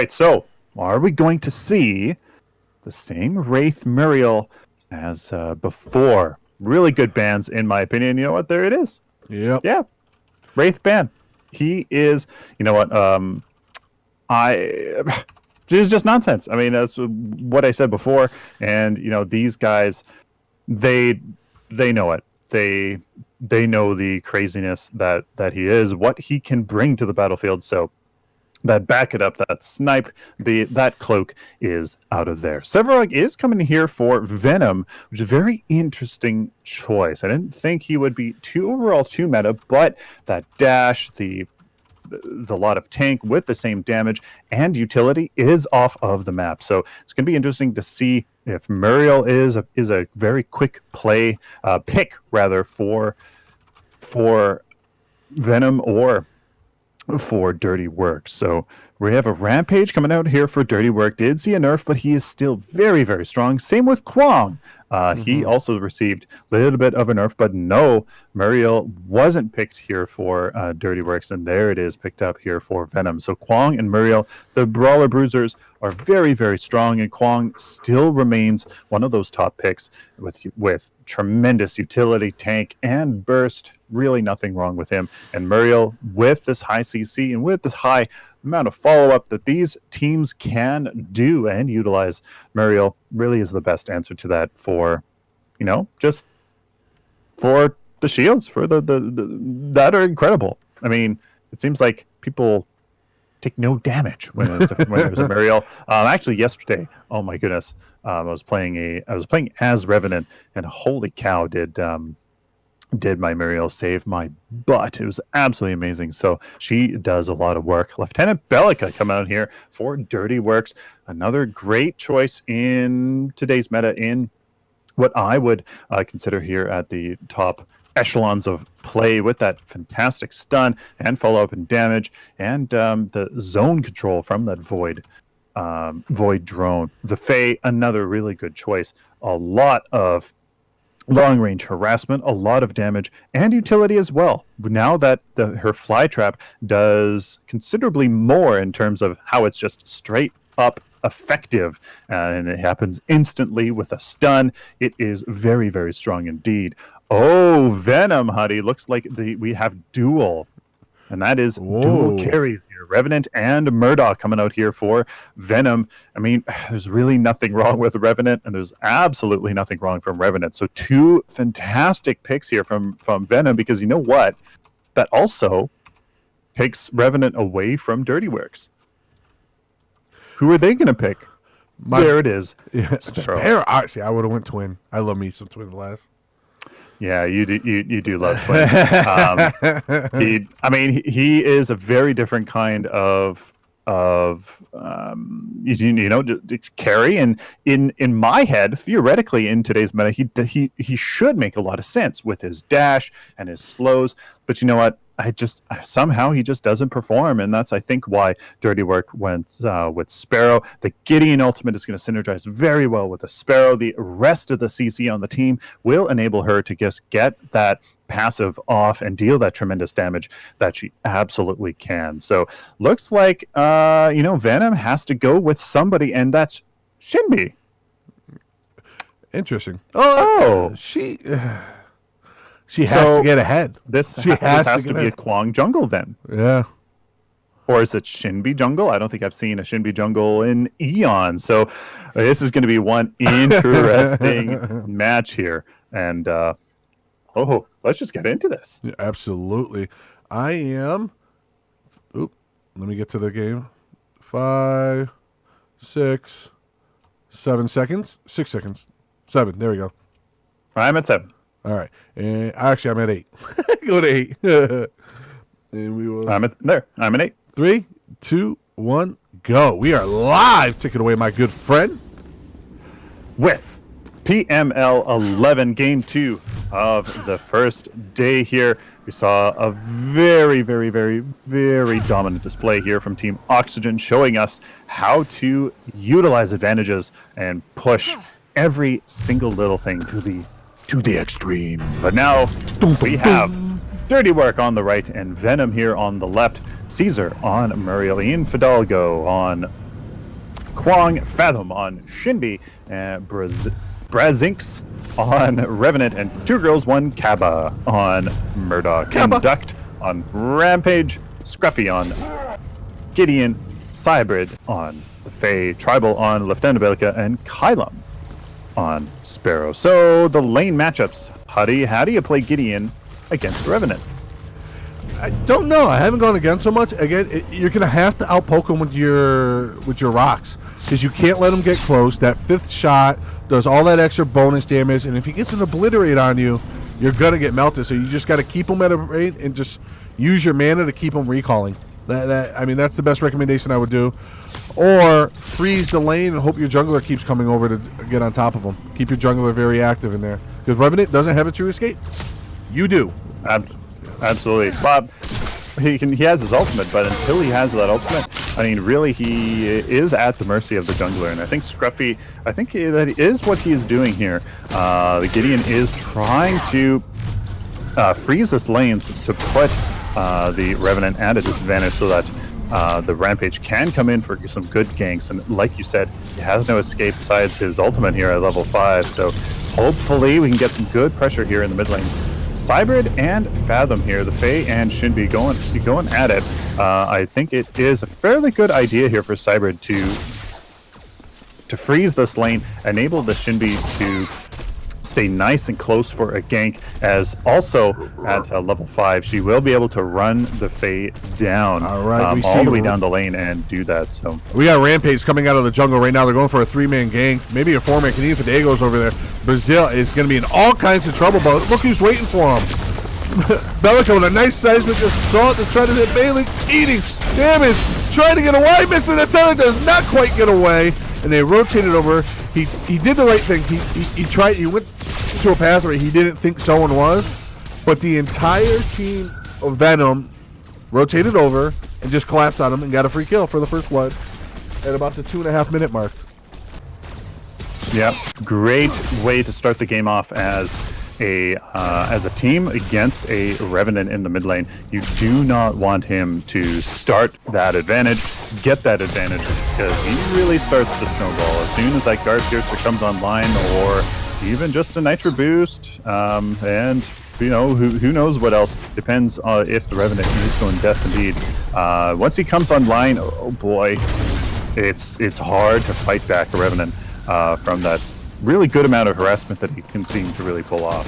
right, so are we going to see the same Wraith Muriel as before? Really good bans, in my opinion. You know what? There it is. Yep. Yeah, Wraith ban. He is. You know what? This is just nonsense. I mean, that's what I said before. And you know, these guys, they know it. They know the craziness that he is, what he can bring to the battlefield. So that back it up, that snipe, that cloak is out of there. Severog is coming here for Venom, which is a very interesting choice. I didn't think he would be too meta, but that dash, the lot of tank with the same damage and utility is off of the map. So it's going to be interesting to see if Muriel is a very quick play pick rather for Venom or for DirtyWork. So we have a Rampage coming out here for DirtyWork. Did see a nerf, but he is still very, very strong. Same with Kwong. He also received a little bit of a nerf, but no, Muriel wasn't picked here for DirtyWorks, and there it is picked up here for Venom. So Kwong and Muriel, the Brawler Bruisers, are very, very strong, and Kwong still remains one of those top picks with tremendous utility, tank, and burst. Really nothing wrong with him. And Muriel, with this high CC and with this high amount of follow-up that these teams can do and utilize, Muriel really is the best answer to that for, you know, just for the shields, for the that are incredible. I mean, it seems like people take no damage when there's a Muriel. Actually, yesterday, oh my goodness, I was playing as Revenant, and holy cow, did my Muriel save my butt. It was absolutely amazing. So she does a lot of work. Lieutenant Bellica coming out here for DirtyWorks. Another great choice in today's meta, in what I would consider here at the top echelons of play, with that fantastic stun and follow-up and damage, and the zone control from that Void drone. The Fae, another really good choice. A lot of long-range harassment, a lot of damage, and utility as well. Now that her fly trap does considerably more in terms of how it's just straight up effective, and it happens instantly with a stun. It is very, very strong indeed. Oh, Venom, Huddy. Looks like we have dual. And that is dual carries here. Revenant and Murdoch coming out here for Venom. I mean, there's really nothing wrong with Revenant, and there's absolutely nothing wrong from Revenant. So two fantastic picks here from Venom, because you know what? That also takes Revenant away from DirtyWorks. Who are they going to pick? There it is. Yeah, Sparrow. Actually, I would have went Twin. I love me some Twin Blast. Yeah, you do love Twin. He is a very different kind of carry, and in my head, theoretically, in today's meta, he should make a lot of sense with his dash and his slows. But you know what? Somehow he just doesn't perform, and that's, I think, why DirtyWork went with Sparrow. The Gideon ultimate is going to synergize very well with the Sparrow. The rest of the CC on the team will enable her to just get that passive off and deal that tremendous damage that she absolutely can. So looks like Venom has to go with somebody, and that's Shinbi. Interesting. She has to get ahead. This has to be a Kwong jungle then. Yeah. Or is it Shinbi jungle? I don't think I've seen a Shinbi jungle in eons. So this is going to be one interesting match here. And let's just get into this. Yeah, absolutely. I am. Let me get to the game. 5, 6, 7 seconds. 6 seconds. 7. There we go. I'm at 7. All right. And actually, I'm at 8. Go to 8. And we will. I'm at 8. 3, 2, 1, go. We are live. Take it away, my good friend. With PML 11, game 2 of the first day here. We saw a very, very, very, very dominant display here from Team Oxygen, showing us how to utilize advantages and push every single little thing to the extreme. But now we have DirtyWork on the right and Venom here on the left. Caesar on Muriel, Ian Fidalgo on Kwong, Fathom on Shinbi, and Brazinx on Revenant, and 2 Girls 1 Kaba on Murdoch. Induct on Rampage, Scruffy on Gideon, Cybrid on the Fae, Tribal on Lieutenant Belka, and Kylum on Sparrow. So the lane matchups. How do you play Gideon against Revenant? I don't know. I haven't gone against so much. Again, you're gonna have to outpoke him with your rocks, because you can't let him get close. That 5th shot does all that extra bonus damage, and if he gets an obliterate on you, you're gonna get melted. So you just got to keep him at a rate and just use your mana to keep him recalling. I mean, that's the best recommendation I would do. Or freeze the lane and hope your jungler keeps coming over to get on top of him. Keep your jungler very active in there, because Revenant doesn't have a true escape. You do. Absolutely. Bob, he has his ultimate, but until he has that ultimate, I mean, really, he is at the mercy of the jungler. And I think Scruffy, that is what he is doing here. The Gideon is trying to freeze this lane to put the Revenant at a disadvantage so that the Rampage can come in for some good ganks. And like you said, he has no escape besides his ultimate here at level 5. So hopefully we can get some good pressure here in the mid lane. Cybrid and Fathom here, the Fae and Shinbi going at it. I think it is a fairly good idea here for Cybrid to freeze this lane, enable the Shinbi to stay nice and close for a gank, as also at level 5 she will be able to run the Fae down all the way down the lane and do that. So we got Rampage coming out of the jungle right now. They're going for a 3-man gank, maybe a 4-man. Can even Dago's over there. Brazil is going to be in all kinds of trouble, but look who's waiting for him. Bellica with a nice seismic assault to try to hit Bailey, eating damage, trying to get away, missed it. Atella does not quite get away, and they rotated over. He did the right thing. He went to a path where he didn't think someone was, but the entire team of Venom rotated over and just collapsed on him and got a free kill for the first blood at about the 2.5-minute mark. Yeah, great way to start the game off as a team against a Revenant in the mid lane. You do not want him to start that advantage, get that advantage, because he really starts to snowball as soon as that Guard Piercer comes online, or even just a Nitro boost, and you know, who knows what else. Depends if the Revenant is going death indeed. Once he comes online, oh boy, it's hard to fight back a Revenant from that really good amount of harassment that he can seem to really pull off.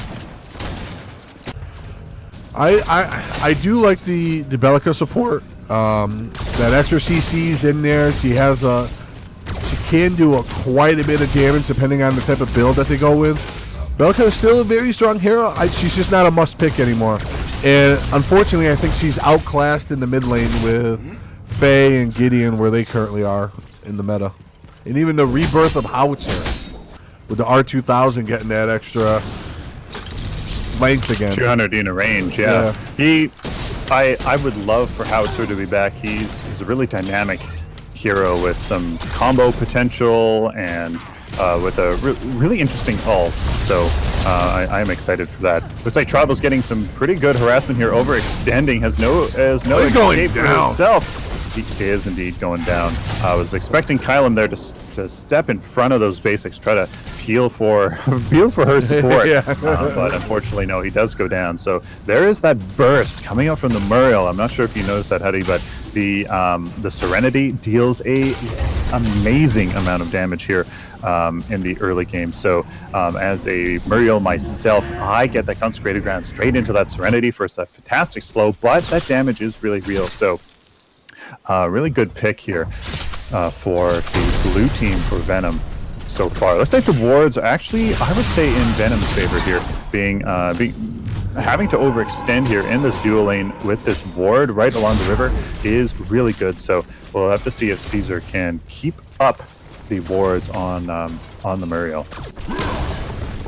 I do like the Bellica support. That extra CC's in there. She can do quite a bit of damage depending on the type of build that they go with. Bellica is still a very strong hero. She's just not a must pick anymore. And unfortunately, I think she's outclassed in the mid lane with Faye and Gideon where they currently are in the meta. And even the rebirth of Howitzer with the R2000 getting that extra length again. 200 in a range, yeah. I would love for Howitzer to be back. He's a really dynamic hero with some combo potential and with a really interesting ult. So I'm excited for that. Looks like Tribal's getting some pretty good harassment here. Overextending has no escape for himself. He is indeed going down. I was expecting Kylum there to step in front of those basics, try to peel for her support. But unfortunately, no, he does go down. So there is that burst coming out from the Muriel. I'm not sure if you noticed that, Huddy, but the Serenity deals a amazing amount of damage here in the early game. So as a Muriel myself, I get that Consecrated Ground straight into that Serenity for a fantastic slow, but that damage is really real. So really good pick here for the blue team for Venom so far. Looks like the wards are actually, I would say, in Venom's favor here, having to overextend here in this dual lane with this ward right along the river is really good. So we'll have to see if Caesar can keep up the wards on the Muriel.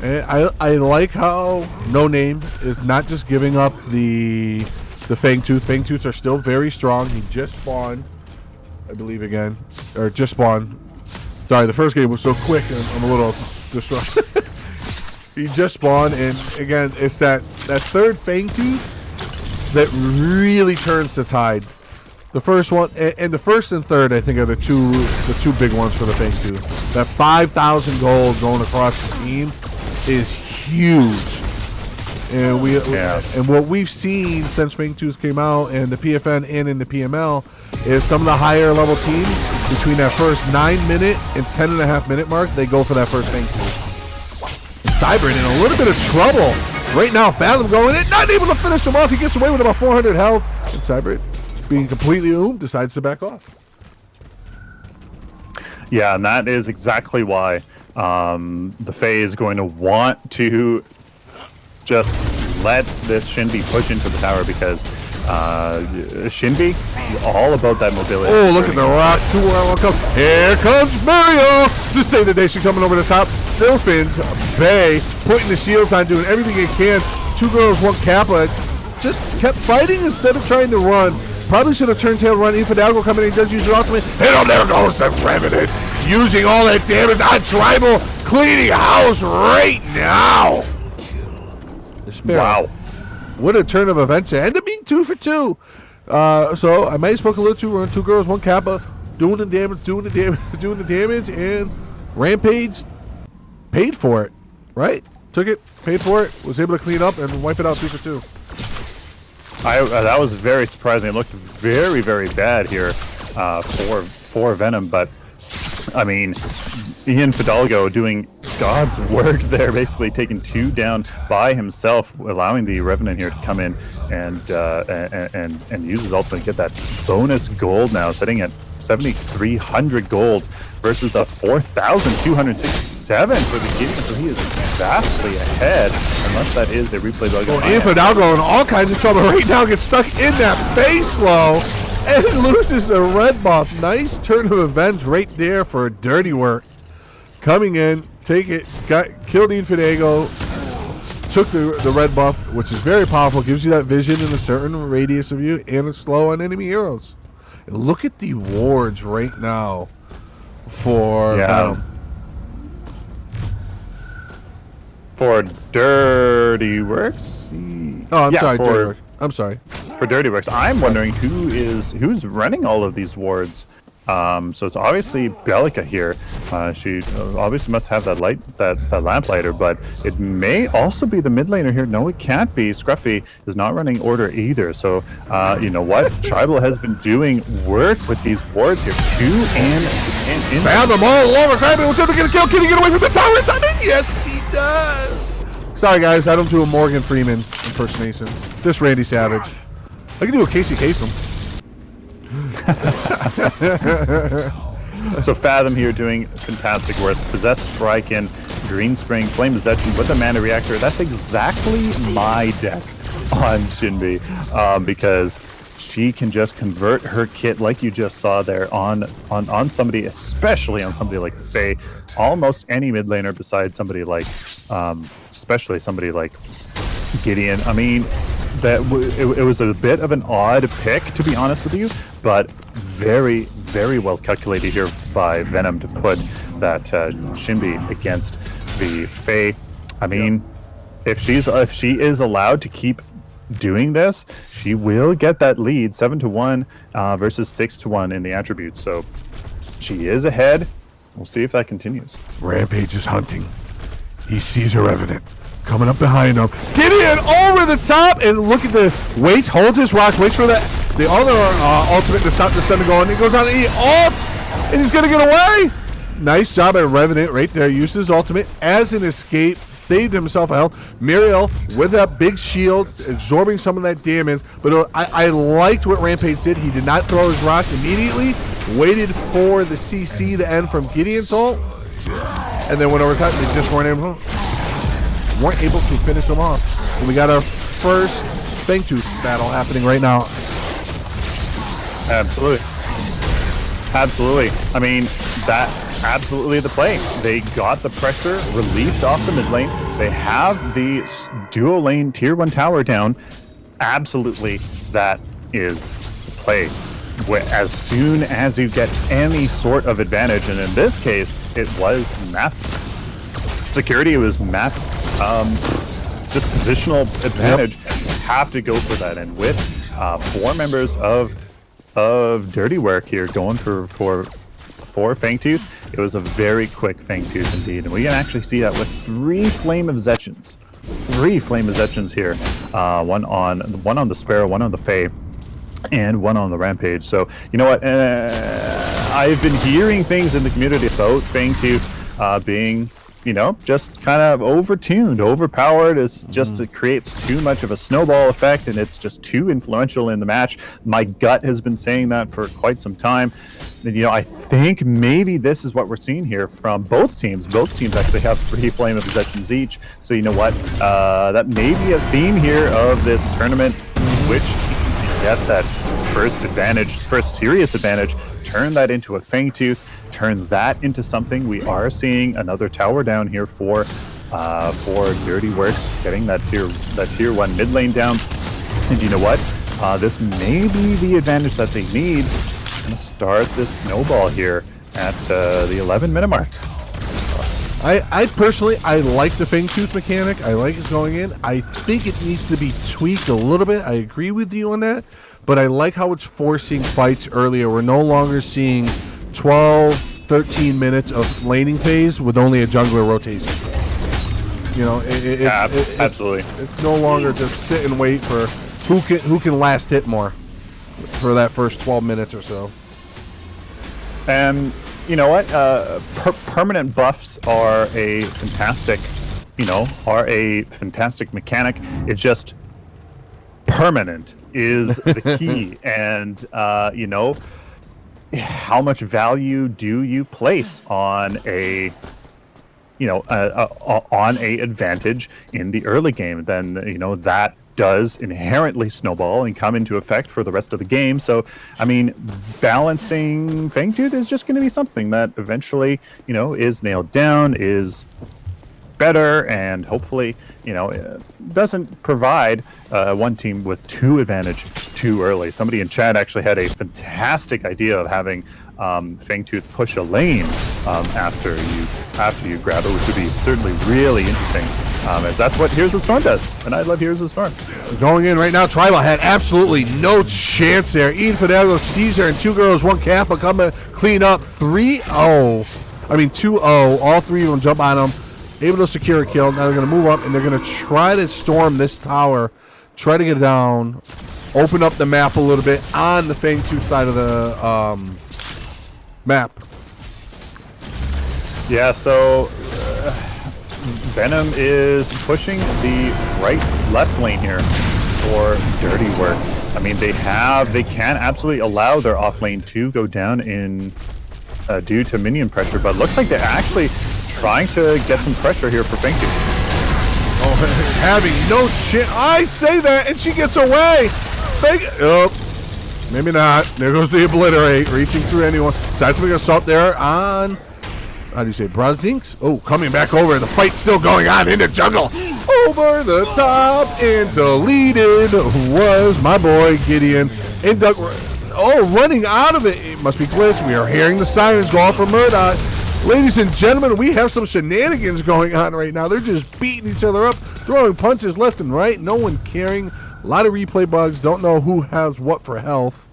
I like how No Name is not just giving up the Fangtooth. Fangtooth are still very strong. He just spawned, I believe, again. Or just spawned. Sorry, the first game was so quick and I'm a little distraught. He just spawned, and again, it's that third Fangtooth that really turns the tide. The first one and the first and third, I think, are the two big ones for the Fang 2. That 5,000 gold going across the team is huge. And and what we've seen since Fang 2s came out and the PFN and in the PML is some of the higher level teams between that first 9-minute and 10.5-minute mark, they go for that first Fang 2. Cybrid in a little bit of trouble. Right now, Fathom going in, not able to finish him off. He gets away with about 400 health. And Cybrid, being completely decides to back off. Yeah, and that is exactly why the Fae is going to want to just let this Shinbi push into the tower, because Shinbi is all about that mobility. Oh, look at the rock. 2 round come. Here comes Mario to save the nation, coming over the top. Philfin, Bay, putting the shields on, doing everything he can. 2 girls, 1 Kappa. Just kept fighting instead of trying to run. Probably should have turned tail run. Infidalgo coming in, does use your ultimate. And there goes the Revenant. Using all that damage on Tribal. Cleaning house right now. Wow. What a turn of events. It ended up being 2 for 2. So I might have spoke a little too run. 2 girls, 1 Kappa. Doing the damage, doing the damage. And Rampage paid for it. Right? Took it, paid for it. Was able to clean up and wipe it out 2 for 2. That was very surprising. It looked very, very bad here for Venom, but I mean, Ian Fidalgo doing God's work there, basically taking 2 down by himself, allowing the Revenant here to come in and use his ultimate to get that bonus gold now, sitting at 7,300 gold versus the 4,267 for the beginning. So he is vastly ahead, unless that is a replay bug. Well, Infidalgo in all kinds of trouble right now, gets stuck in that face low and loses the red buff. Nice turn of events right there for DirtyWork. Coming in, take it, killed Infidalgo, took the red buff, which is very powerful, gives you that vision in a certain radius of you, and it's slow on enemy heroes. And look at the wards right now for Venom. For DirtyWorks? Oh, I'm sorry, DirtyWork. I'm sorry. For DirtyWorks, I'm wondering who's running all of these wards. So it's obviously Bellica here. She obviously must have that lamplighter, but it may also be the mid laner here. No, it can't be. Scruffy is not running order either. So you know what? Tribal has been doing work with these wards here. 2 and in. Found them all over. Tribal was able to get a kill. Can he get away from the tower in time? Yes, he does. Sorry, guys. I don't do a Morgan Freeman impersonation. Just Randy Savage. I can do a Casey Kasem. So Fathom here doing fantastic work. Possessed Strike in, Green Spring, Flame Possession with the Mana Reactor. That's exactly my deck on Shinbi, because she can just convert her kit like you just saw there on somebody, especially on somebody like Faye. Almost any mid laner besides somebody like, especially somebody like Gideon. I mean, it was a bit of an odd pick, to be honest with you, but very, very well calculated here by Venom to put that Shinbi against the Fae. I mean, if she is allowed to keep doing this, she will get that lead 7-1 versus 6-1 in the attributes. So she is ahead. We'll see if that continues. Rampage is hunting. He sees a Revenant coming up behind him. Gideon over the top, and look at the waits, holds his rock, waits for the other ultimate to stop the stun to go on. He goes on, he ults, and he's gonna get away. Nice job at Revenant right there. Used his ultimate as an escape, saved himself a health. Muriel with that big shield, absorbing some of that damage. But I liked what Rampage did. He did not throw his rock immediately. Waited for the CC to end from Gideon's ult, and then went over top. They just weren't able to finish them off. And we got our first Fangtooth battle happening right now. Absolutely. Absolutely. I mean, that absolutely the play. They got the pressure relieved off the mid lane. They have the dual lane tier 1 tower down. Absolutely, that is the play. As soon as you get any sort of advantage, and in this case, it was map security, it was map just positional advantage. You have to go for that, and with 4 members of of DirtyWork here, going for Fangtooth. It was a very quick Fangtooth indeed, and we can actually see that with 3 Flame of Zetchins. 3 Flame of Zetchins here. One on the Sparrow, one on the Fae, and one on the Rampage. So, you know what? I've been hearing things in the community about Fangtooth being, you know, just kind of overtuned, overpowered. It creates too much of a snowball effect, and it's just too influential in the match. My gut has been saying that for quite some time. And, you know, I think maybe this is what we're seeing here from both teams. Both teams actually have 3 Flame of Possessions each. So, you know what? That may be a theme here of this tournament, which get that first serious advantage, turn that into a Fangtooth, turn that into something. We are seeing another tower down here for DirtyWorks, getting that tier 1 mid lane down. And you know what? This may be the advantage that they need. Gonna start this snowball here at the 11-minute mark. I personally, I like the Fangtooth mechanic. I like it going in. I think it needs to be tweaked a little bit. I agree with you on that. But I like how it's forcing fights earlier. We're no longer seeing 12, 13 minutes of laning phase with only a jungler rotation. You know, absolutely. It's no longer just sit and wait for who can last hit more for that first 12 minutes or so. And you know what? Permanent buffs are a fantastic, mechanic. It's just permanent is the key. And you know, how much value do you place on a advantage in the early game? Then, you know, that does inherently snowball and come into effect for the rest of the game. So, I mean, balancing Fangtooth is just going to be something that eventually, you know, is nailed down, is better, and hopefully, you know, doesn't provide one team with 2 advantage too early. Somebody in chat actually had a fantastic idea of having Fangtooth push a lane after you grab it, which would be certainly really interesting. As that's what Here's the Storm does, and I love Here's the Storm. Going in right now, Tribal had absolutely no chance there. Ian Fidalgo, Caesar, and 2 girls, 1 Kappa come to clean up 2-0. All 3 of them jump on him, able to secure a kill. Now they're going to move up, and they're going to try to storm this tower, try to get down, open up the map a little bit on the Fangtooth side of the map. Yeah, so Venom is pushing the left lane here for DirtyWork. I mean, they can absolutely allow their off lane to go down in due to minion pressure, but it looks like they're actually trying to get some pressure here for Fangtooth. Oh, having no chance. I say that, and she gets away. Maybe not. There goes the Obliterate, reaching through anyone. Seismic Assault there on, how do you say, Brazinx? Oh, coming back over. The fight's still going on in the jungle. Over the top and deleted was my boy Gideon. And Doug, running out of it. It must be glitched. We are hearing the sirens go off for Murdoch. Ladies and gentlemen, we have some shenanigans going on right now. They're just beating each other up, throwing punches left and right. No one caring. A lot of replay bugs. Don't know who has what for health.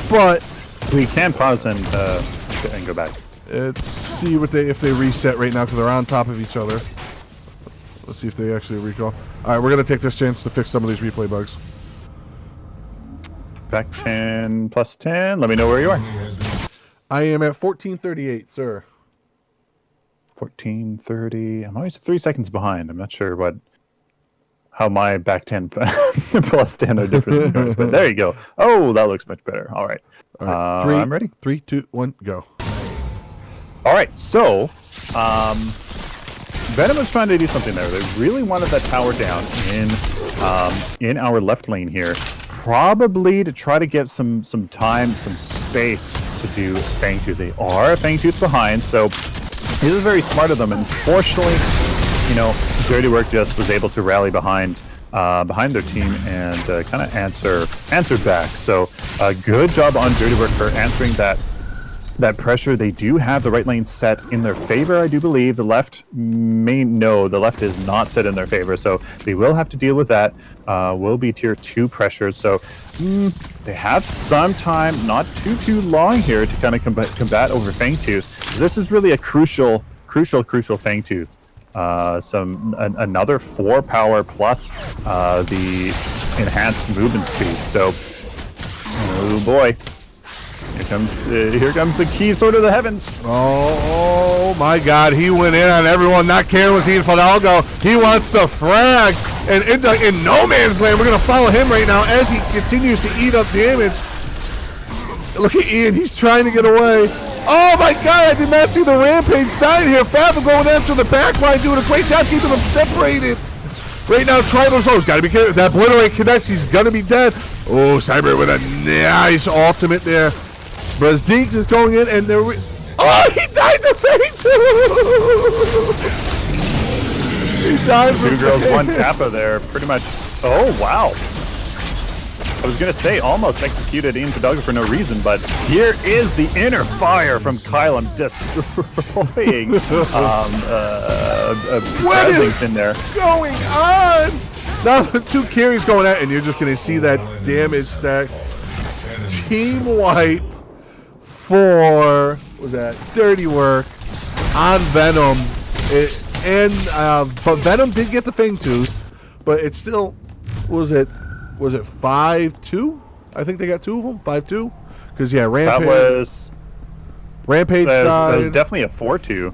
But we can pause and go back. See if they reset right now because they're on top of each other. Let's see if they actually recall. All right, we're going to take this chance to fix some of these replay bugs. Back 10 plus 10. Let me know where you are. I am at 1438, sir. 1430. I'm always 3 seconds behind. I'm not sure how my back 10 plus 10 are different than yours, but there you go. Oh, that looks much better. All right. I'm ready. 3, 2, 1, go. All right. So, Venom was trying to do something there. They really wanted that tower down in our left lane here, probably to try to get some time, some space to do Fangtooth. They are a Fangtooth behind, so this is very smart of them. Unfortunately, you know, DirtyWork just was able to rally behind their team and kind of answer back. So good job on DirtyWork for answering that that pressure. They do have the right lane set in their favor, I do believe. The left the left is not set in their favor, so they will have to deal with that. Will be tier 2 pressure, so they have some time, not too long here to kind of combat over Fangtooth. This is really a crucial Fangtooth. Another 4 power plus the enhanced movement speed. So, oh boy. Here comes the key sword of the heavens. Oh my God! He went in on everyone. Not caring was he in Fidalgo. He wants the frag, and in no man's land. We're gonna follow him right now as he continues to eat up damage. Look at Ian. He's trying to get away. Oh my God! I did not see the rampage dying here. Fabio going after the back line, doing a great job keeping them separated. Right now, Tribal's gotta be careful. That obliterate connects. He's gonna be dead. Oh, Cyber with a nice ultimate there. Brazil is going in, and there he died to fate! He died for 2 girls, 1 Kappa there, pretty much. Oh, wow. I was going to say almost executed Ian Fidalgo for no reason, but here is the inner fire from Kylum destroying what is in there. going on? Now the 2 carries going out, and you're just going to see that damage stack. Team wipe for DirtyWork on Venom, but Venom did get the Fangtooth, but it's still was it 5-2? I think they got 2 of them, 5-2, because Rampage. Rampage died. That was definitely a 4-2.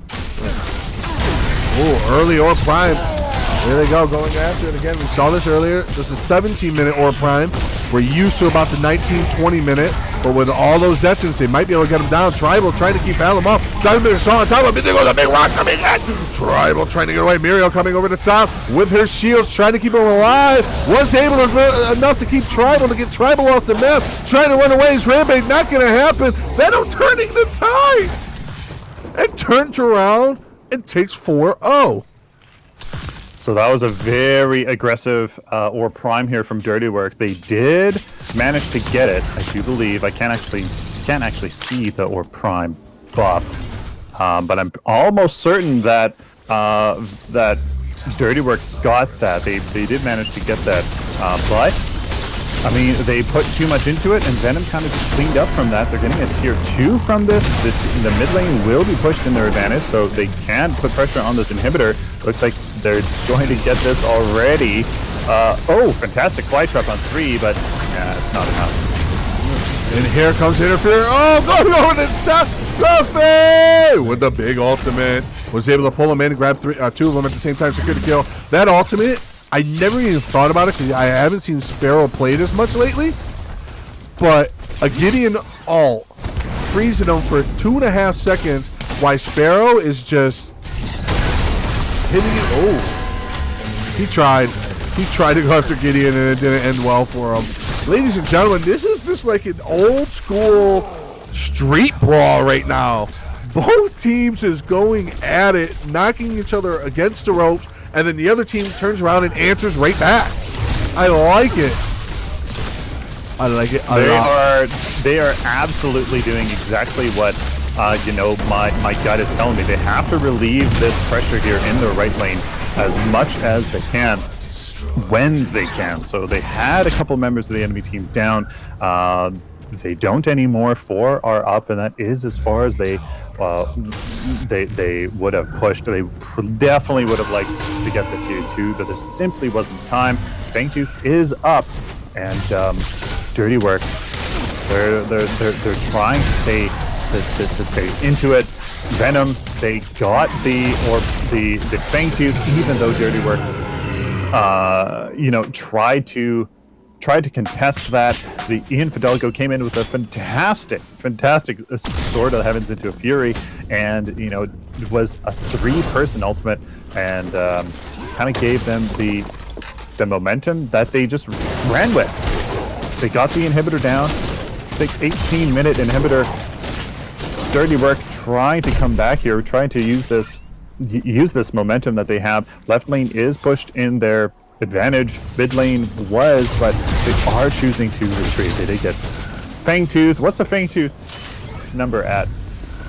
Oh, early or prime. There they go, going after it again. We saw this earlier. This is 17-minute or prime. We're used to about the 19-20 minute, but with all those Zetsons, they might be able to get him down. Tribal trying to keep Alum up. Simon saw on top of it. There goes a big rock coming in. Tribal trying to get away. Muriel coming over the top with her shields, trying to keep him alive. Was able enough to keep Tribal, to get Tribal off the map. Trying to run away. His rampage not going to happen. Venom turning the tide. And turns around and takes 4-0. So that was a very aggressive or prime here from DirtyWork. They did manage to get it, I do believe. I can't actually see the or prime buff, but I'm almost certain that that DirtyWork got that. They did manage to get that, but I mean, they put too much into it, and Venom kind of just cleaned up from that. They're getting a tier 2 from this. The mid lane will be pushed in their advantage, so they can put pressure on this inhibitor. Looks like they're going to get this already. Oh, fantastic fly trap on 3, but it's not enough. And here comes Interfere. Oh, going over the top. Ruffy with the big ultimate. Was able to pull him in and grab 2 of them at the same time. Secure the kill. That ultimate, I never even thought about it because I haven't seen Sparrow played as much lately. But a Gideon ult freezing him for 2.5 seconds while Sparrow is just hitting it. Oh, he tried to go after Gideon and it didn't end well for him. Ladies and gentlemen, this is just like an old school street brawl right now. Both teams is going at it, knocking each other against the ropes, and then the other team turns around and answers right back. I like it. I like it a lot. They are absolutely doing exactly what my gut is telling me. They have to relieve this pressure here in their right lane as much as they can, when they can. So they had a couple members of the enemy team down. They don't anymore. 4 are up, and that is as far as they would have pushed. They definitely would have liked to get the tier 2, but there simply wasn't time. Fangtooth is up, and DirtyWork, they're trying to stay into it. Venom, they got the Fangtooth, even though DirtyWork tried to contest that. The Ian Fidalgo came in with a fantastic Sword of the Heavens into a Fury, and it was a 3-person ultimate, and kind of gave them the momentum that they just ran with. They got the inhibitor down. 18-minute inhibitor. DirtyWork trying to come back here, trying to use this momentum that they have. Left lane is pushed in their advantage. Mid lane was, but they are choosing to retreat. They did get Fangtooth. What's the Fangtooth number at?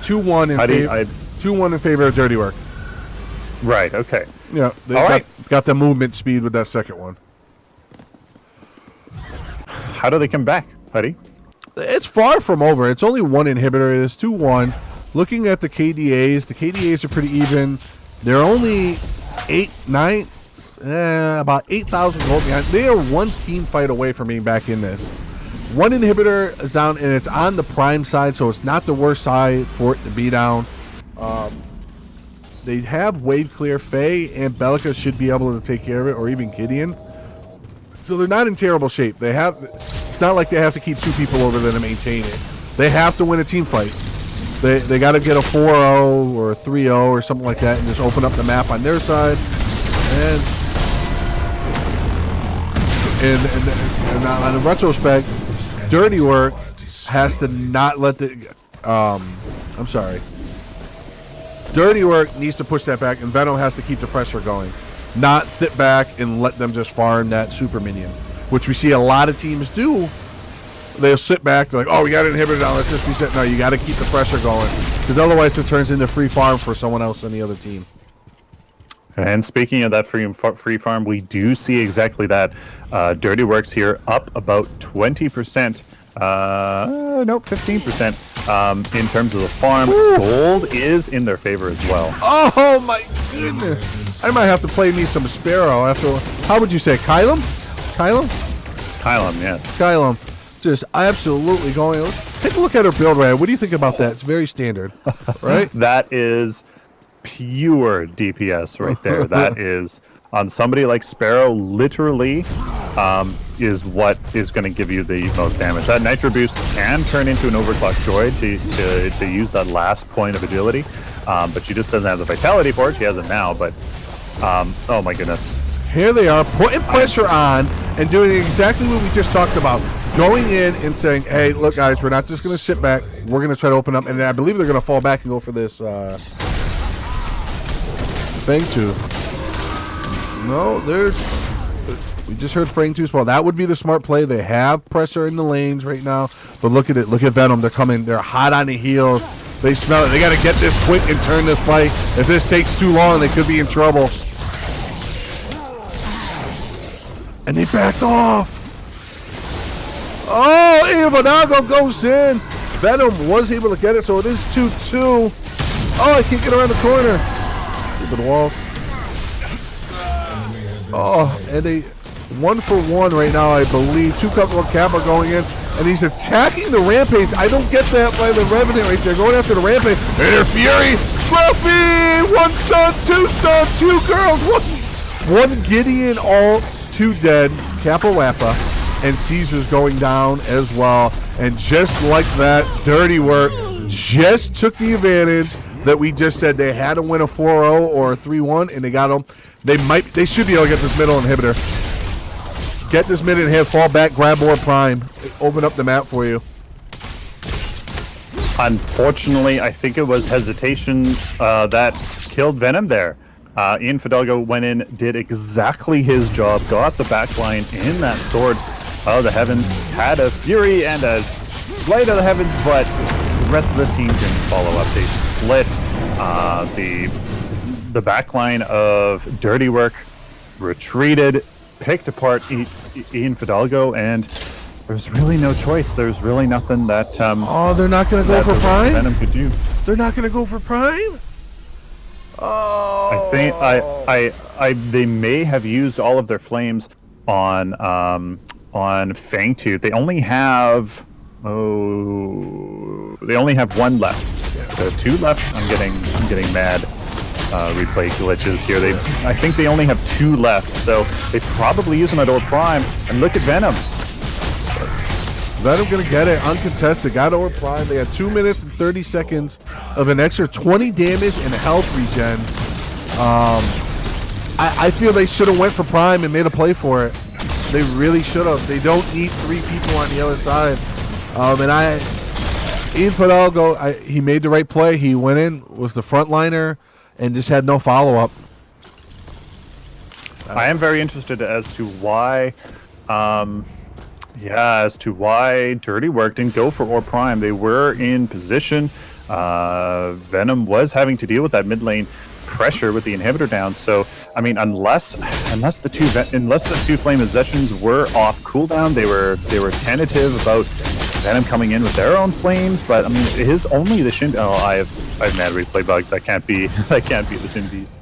2-1 in favor. 2-1 in favor of DirtyWork. Right. Okay. Yeah. They got the movement speed with that second one. How do they come back, buddy? It's far from over. It's only one inhibitor. It is 2-1. Looking at the KDAs are pretty even. They're only about 8,000 gold behind. They are one team fight away from being back in this. One inhibitor is down, and it's on the prime side, so it's not the worst side for it to be down. They have wave clear. Faye and Bellica should be able to take care of it, or even Gideon. So they're not in terrible shape. They have. It's not like they have to keep 2 people over there to maintain it. They have to win a team fight. They got to get a 4-0 or a 3-0 or something like that, and just open up the map on their side. And on retrospect, DirtyWork has to not let the. I'm sorry. DirtyWork needs to push that back, and Venom has to keep the pressure going, not sit back and let them just farm that super minion, which we see a lot of teams do. They'll sit back, they're like, oh, we got an inhibitor now, let's just reset. No, you got to keep the pressure going, because otherwise it turns into free farm for someone else on the other team. And speaking of that free farm, we do see exactly that. DirtyWorks here up about 20%. No, 15% in terms of the farm. Ooh. Gold is in their favor as well. Oh my goodness! I might have to play me some Sparrow after. How would you say, Kylum? Kylum, yes. Kylum, just absolutely going. Let's take a look at her build, right? What do you think about that? It's very standard, right? That is pure DPS right there. That is on somebody like Sparrow. Literally. Is what is going to give you the most damage. That Nitro Boost can turn into an Overclock Droid to use that last point of agility, but she just doesn't have the Vitality for it. She has it now, but oh my goodness. Here they are, putting pressure on and doing exactly what we just talked about. Going in and saying, hey, look, guys, we're not just going to sit back. We're going to try to open up, and I believe they're going to fall back and go for this thing, too. No, we just heard Fraying Tooth. Well, that would be the smart play. They have pressure in the lanes right now. But look at it. Look at Venom. They're coming. They're hot on the heels. They smell it. They got to get this quick and turn this fight. If this takes too long, they could be in trouble. And they backed off. Oh, Ivanago goes in. Venom was able to get it, so it is 2-2. Oh, I can't get around the corner. Stupid wall. Oh, and they 1-for-1 right now, I believe. 2 couple of Kappa going in, and he's attacking the Rampage. I don't get that by the Revenant right there. Going after the Rampage. Their Fury. Fluffy! 1 stun, 2 stun, 2 girls. 1 Gideon ult, 2 dead. Kappa Wappa. And Caesar's going down as well. And just like that, DirtyWork just took the advantage that we just said they had to win a 4-0 or a 3-1, and they got them. They should be able to get this middle inhibitor. Get this mid and hit, fall back, grab more prime. Open up the map for you. Unfortunately, I think it was hesitation that killed Venom there. Ian Fidalgo went in, did exactly his job, got the backline in that Sword of the Heavens, had a Fury and a Light of the Heavens, but the rest of the team didn't follow up. They split. The backline of DirtyWork retreated, picked apart Ian Fidalgo, and there's really no choice. There's really nothing that oh, they're not going to go for Prime? Venom could do. They're not going to go for Prime? Oh. I think they may have used all of their flames on Fangtooth. They only have they only have 1 left. So 2 left. I'm getting mad. Replay glitches here. I think they only have 2 left, so they probably use them at Or Prime. And look at Venom. Venom gonna get it uncontested. Got Or Prime. They had 2 minutes and 30 seconds of an extra 20 damage and health regen. I feel they should have went for Prime and made a play for it. They really should have. They don't need 3 people on the other side. Ian Fidalgo, he made the right play. He went in, was the frontliner, and just had no follow-up. I am very interested as to why, DirtyWork didn't go for Or Prime. They were in position. Venom was having to deal with that mid lane pressure with the inhibitor down. So I mean, unless the two flame possessions were off cooldown, they were tentative about Venom coming in with their own flames. But I mean, it is only the Shin. Oh, I have mad replay bugs. That can't be the Shinbi's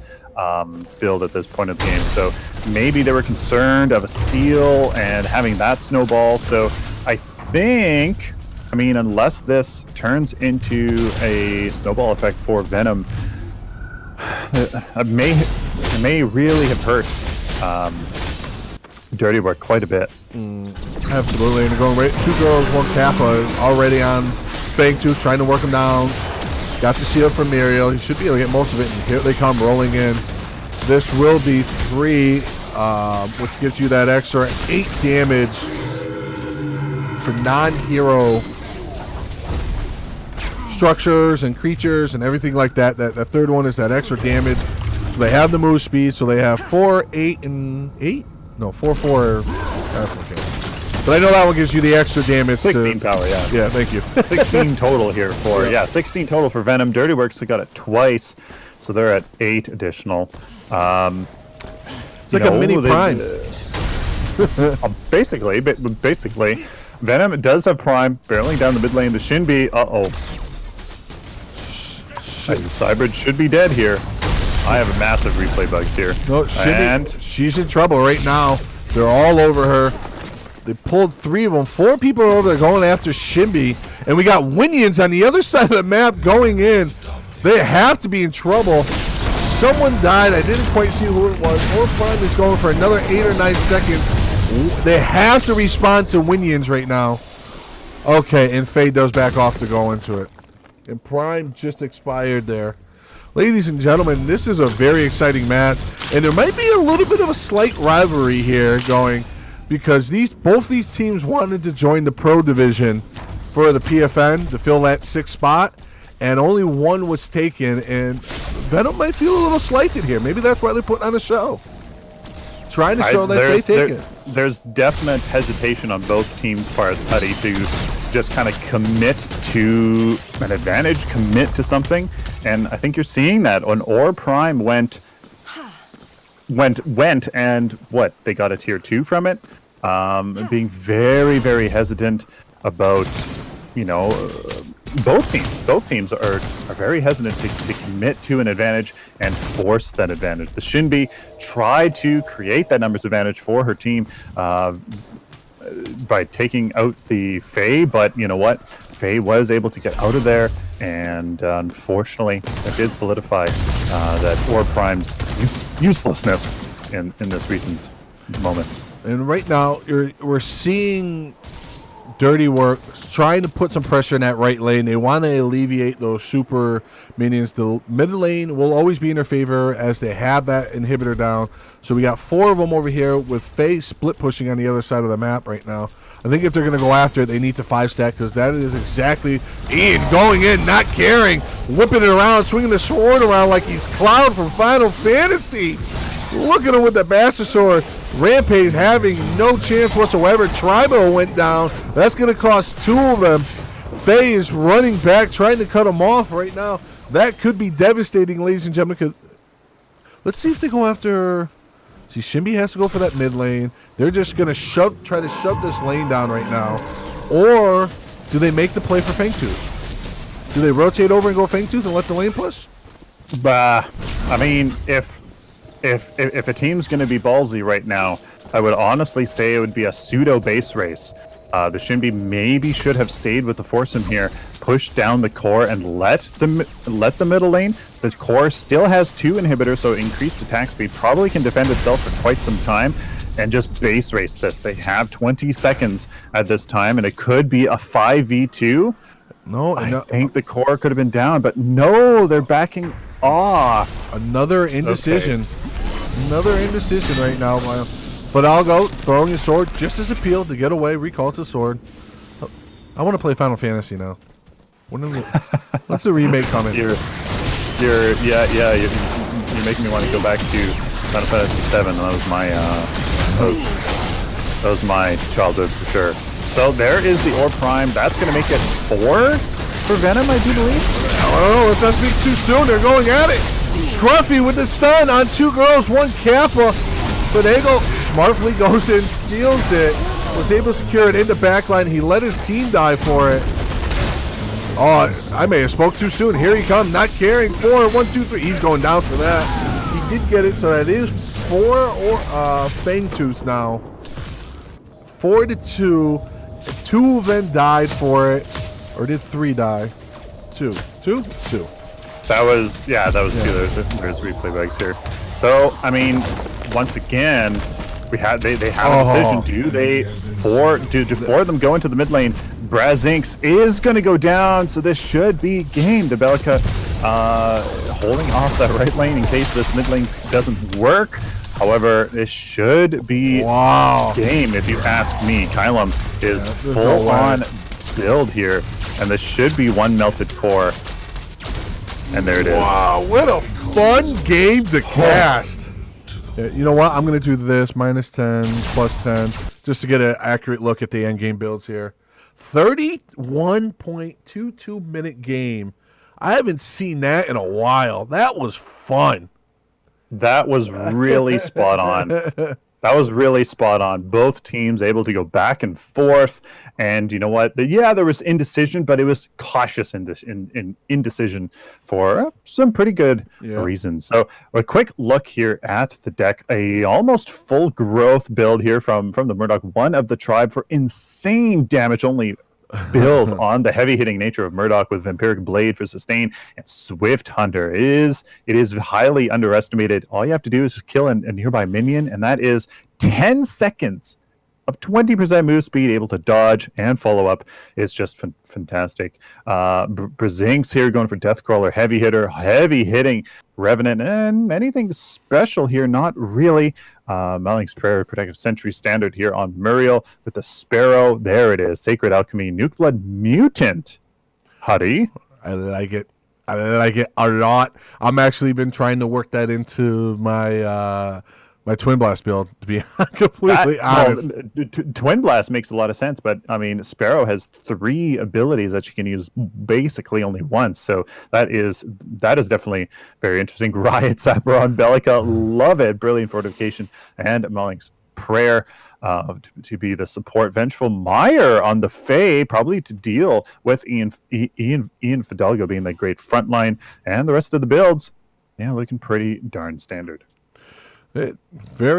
build at this point of the game. So maybe they were concerned of a steal and having that snowball. So I think, I mean, unless this turns into a snowball effect for Venom, it may really have hurt DirtyWork quite a bit. Absolutely, and going right, 2 girls, 1 Kappa already on Fangtooth, trying to work him down. Got the seal from Muriel. He should be able to get most of it, and here they come rolling in. This will be 3, which gives you that extra 8 damage for non-hero structures and creatures and everything like that. That third one is that extra damage. So they have the move speed, so they have 4, 8, and 8? No, 4, 4. But I know that one gives you the extra damage. 16 power, yeah. Yeah, thank you. 16 total here for, 16 total for Venom. DirtyWorks got it twice, so they're at 8 additional. It's like a mini Prime. Basically, Venom does have Prime, barreling down the mid lane. The Shinbi, Cybrid should be dead here. I have massive replay bugs here. No, Shinbi, she's in trouble right now. They're all over her. They pulled 3 of them. 4 people are over there going after Shinbi. And we got Winions on the other side of the map going in. They have to be in trouble. Someone died. I didn't quite see who it was. Or Prime is going for another 8 or 9 seconds. They have to respond to Winions right now. Okay, and Faye does back off to go into it. And Prime just expired there. Ladies and gentlemen, this is a very exciting match. And there might be a little bit of a slight rivalry here going, because both these teams wanted to join the Pro Division for the PFN to fill that 6th spot, and only one was taken, and Venom might feel a little slighted here. Maybe that's why they're putting on a show. Trying to show that they take it. There's definite hesitation on both teams' parts, Putty, to just kind of commit to an advantage, commit to something, and I think you're seeing that. When Or Prime went and what, they got a tier 2 from it, being very, very hesitant about, both teams are very hesitant to commit to an advantage and force that advantage. The Shinbi tried to create that numbers advantage for her team by taking out the Faye, but you know what? Faye was able to get out of there, and unfortunately, it did solidify that Or Prime's uselessness in this recent moments. And right now, we're seeing DirtyWork trying to put some pressure in that right lane. They want to alleviate those super minions. The mid lane will always be in their favor as they have that inhibitor down. So we got 4 of them over here with Faye split pushing on the other side of the map right now. I think if they're going to go after it, they need to 5-stack, because that is exactly Ian going in, not caring, whipping it around, swinging the sword around like he's Cloud from Final Fantasy. Look at him with the Bastard Sword. Rampage having no chance whatsoever. Tribal went down. That's going to cost 2 of them. Faye is running back, trying to cut him off right now. That could be devastating, ladies and gentlemen. Let's see if they go after... See, Shinbi has to go for that mid lane. They're just going to try to shove this lane down right now. Or do they make the play for Fangtooth? Do they rotate over and go Fangtooth and let the lane push? I mean, if a team's going to be ballsy right now, I would honestly say it would be a pseudo base race. The Shinbi maybe should have stayed with the foursome here, pushed down the core, and let the middle lane. The core still has 2 inhibitors, so increased attack speed, probably can defend itself for quite some time, and just base race this. They have 20 seconds at this time, and it could be a 5v2. No, I think the core could have been down, but no, they're backing off. Another indecision. Okay. Another indecision right now. But I'll go throwing his sword just as appeal to get away. Recalls his sword. I want to play Final Fantasy now. When's the remake coming? You're making me want to go back to Final Fantasy VII. That was my childhood for sure. So there is the Or Prime. That's going to make it 4 for Venom, I do believe. Oh, let's not speak too soon. They're going at it. Scruffy with the stun on 2 girls, 1 Kappa. Finagle smartly goes in, steals it. Was able to secure it in the backline. He let his team die for it. Oh, I may have spoke too soon. Here he comes, not caring. 4, 1, 2, 3. He's going down for that. He did get it, so that is 4 or Fang Tooth now. 4-2. 2 of them died for it. Or did 3 die? 2. 2? 2. That was 2. There's replay bugs here. So, I mean, once again, they have a decision. Do 4 of them go into the mid lane? Brazinx is going to go down, so this should be game. Debelica holding off that right lane in case this mid lane doesn't work. However, this should be game, if you ask me. Kylum is full on build here, and this should be 1 melted core. And there it is. Wow, what a fun game to cast. Yeah, you know what? I'm going to do this, -10, +10, just to get an accurate look at the end game builds here. 31.22 minute game. I haven't seen that in a while. That was fun. That was really spot on. That was really spot on. Both teams able to go back and forth, and you know what? There was indecision, but it was cautious indecision for some pretty good reasons. So a quick look here at the deck. A almost full growth build here from the Murdoch, one of the tribe, for insane damage only build on the heavy hitting nature of Murdoch with Vampiric Blade for sustain and Swift Hunter. It is highly underestimated. All you have to do is kill a nearby minion, and that is 10 seconds of 20% move speed, able to dodge and follow up. It's just fantastic. Brazinx here going for Deathcrawler, heavy hitter, heavy hitting Revenant, and anything special here, not really. Maling's Prayer, Protective Sentry standard here on Muriel with the Sparrow. There it is. Sacred Alchemy, Nuke Blood Mutant. Huddy. I like it. I like it a lot. I'm actually been trying to work that into my my Twin Blast build, to be completely honest. Twin Blast makes a lot of sense, but I mean, Sparrow has 3 abilities that you can use basically only once, so that is definitely very interesting. Riot Zapper on Bellica, love it. Brilliant Fortification, and Maling's Prayer to be the support. Vengeful Mire on the Fae, probably to deal with Ian Fidalgo being the great frontline, and the rest of the builds, looking pretty darn standard. Very